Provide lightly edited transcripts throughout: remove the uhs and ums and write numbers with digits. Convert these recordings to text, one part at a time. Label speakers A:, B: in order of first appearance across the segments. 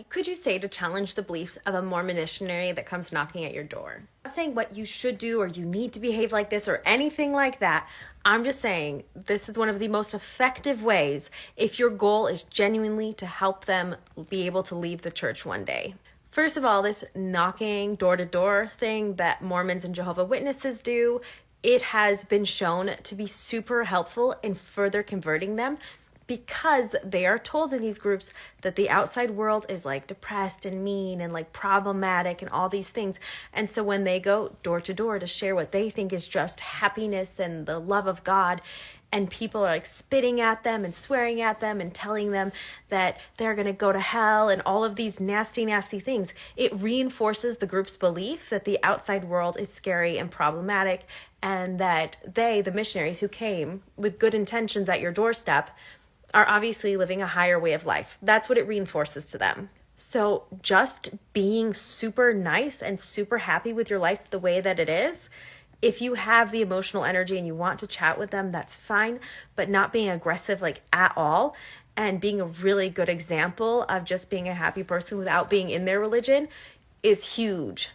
A: Could you say to challenge the beliefs of a Mormon missionary that comes knocking at your door? I'm not saying what you should do or you need to behave like this or anything like that. I'm just saying this is one of the most effective ways if your goal is genuinely to help them be able to leave the church one day. First of all, this knocking door-to-door thing that Mormons and Jehovah's Witnesses do, it has been shown to be super helpful in further converting them, because they are told in these groups that the outside world is like depressed and mean and like problematic and all these things. And so when they go door to door to share what they think is just happiness and the love of God, and people are like spitting at them and swearing at them and telling them that they're going to go to hell and all of these nasty, nasty things, it reinforces the group's belief that the outside world is scary and problematic, and that they, the missionaries who came with good intentions at your doorstep, are obviously living a higher way of life. That's what it reinforces to them. So just being super nice and super happy with your life the way that it is, if you have the emotional energy and you want to chat with them, that's fine, but not being aggressive like at all, and being a really good example of just being a happy person without being in their religion is huge.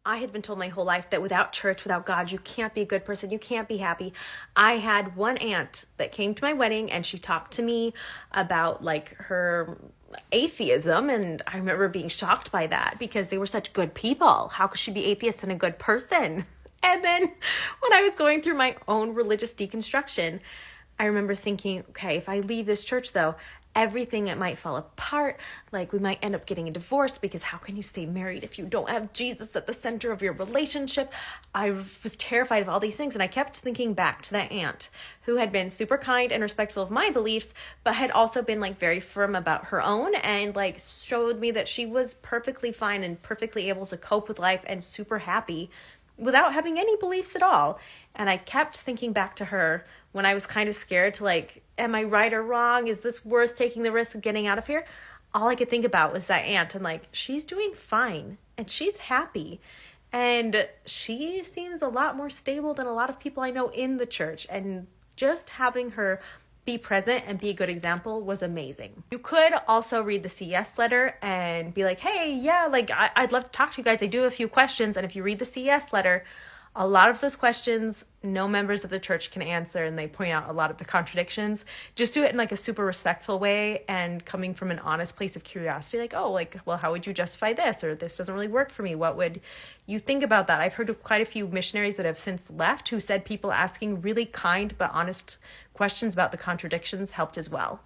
A: I had been told my whole life that without church, without God, you can't be a good person. You can't be happy. I had one aunt that came to my wedding and she talked to me about like her atheism. And I remember being shocked by that because they were such good people. How could she be atheist and a good person? And then when I was going through my own religious deconstruction, I remember thinking, okay, if I leave this church though, everything, it might fall apart. Like we might end up getting a divorce because how can you stay married if you don't have Jesus at the center of your relationship? I was terrified of all these things. And I kept thinking back to that aunt who had been super kind and respectful of my beliefs, but had also been like very firm about her own and like showed me that she was perfectly fine and perfectly able to cope with life and super happy without having any beliefs at all. And I kept thinking back to her when I was kind of scared to like, am I right or wrong? Is this worth taking the risk of getting out of here? All I could think about was that aunt and like, she's doing fine and she's happy. And she seems a lot more stable than a lot of people I know in the church. And just having her be present and be a good example was amazing. You could also read the CS letter and be like, hey, yeah, like I'd love to talk to you guys. I do have a few questions. And if you read the CS letter, a lot of those questions no members of the church can answer, and they point out a lot of the contradictions. Just do it in like a super respectful way and coming from an honest place of curiosity, like, oh, like, well, how would you justify this? Or this doesn't really work for me. What would you think about that? I've heard of quite a few missionaries that have since left who said people asking really kind but honest questions about the contradictions helped as well.